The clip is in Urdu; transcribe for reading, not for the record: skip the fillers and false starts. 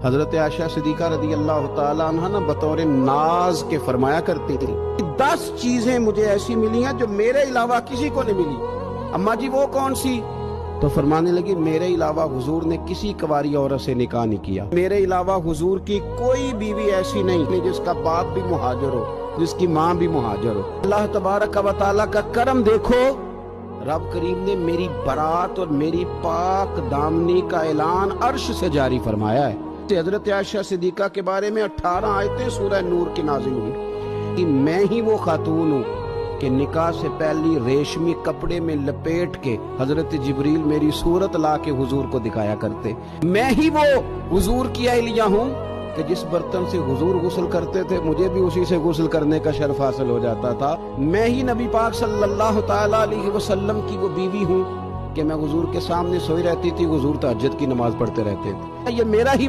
حضرت عائشہ صدیقہ رضی اللہ تعالیٰ عنہ نا بطور ناز کے فرمایا کرتی تھی 10 چیزیں مجھے ایسی ملی ہیں جو میرے علاوہ کسی کو نہیں ملی۔ اماں جی وہ کون سی؟ تو فرمانے لگی میرے علاوہ حضور نے کسی کنواری عورت سے نکاح نہیں کیا، میرے علاوہ حضور کی کوئی بیوی ایسی نہیں جس کا باپ بھی مہاجر ہو، جس کی ماں بھی مہاجر ہو۔ اللہ تبارک و تعالیٰ کا کرم دیکھو، رب کریم نے میری برات اور میری پاک دامنی کا اعلان عرش سے جاری فرمایا ہے۔ حضرت عائشہ صدیقہ کے بارے میں 18 آیتیں سورہ نور کی نازل ہوئی کہ میں ہی وہ خاتون ہوں کہ نکاح سے پہلی ریشمی کپڑے میں لپیٹ کے حضرت جبریل میری صورت لا کے حضور کو دکھایا کرتے۔ میں ہی وہ حضور کی اہلیہ ہوں کہ جس برتن سے حضور غسل کرتے تھے مجھے بھی اسی سے غسل کرنے کا شرف حاصل ہو جاتا تھا۔ میں ہی نبی پاک صلی اللہ تعالیٰ علیہ وسلم کی وہ بیوی ہوں کہ میں حضور کے سامنے سوئی رہتی تھی، حضور تہجد کی نماز پڑھتے رہتے تھے۔ یہ میرا ہی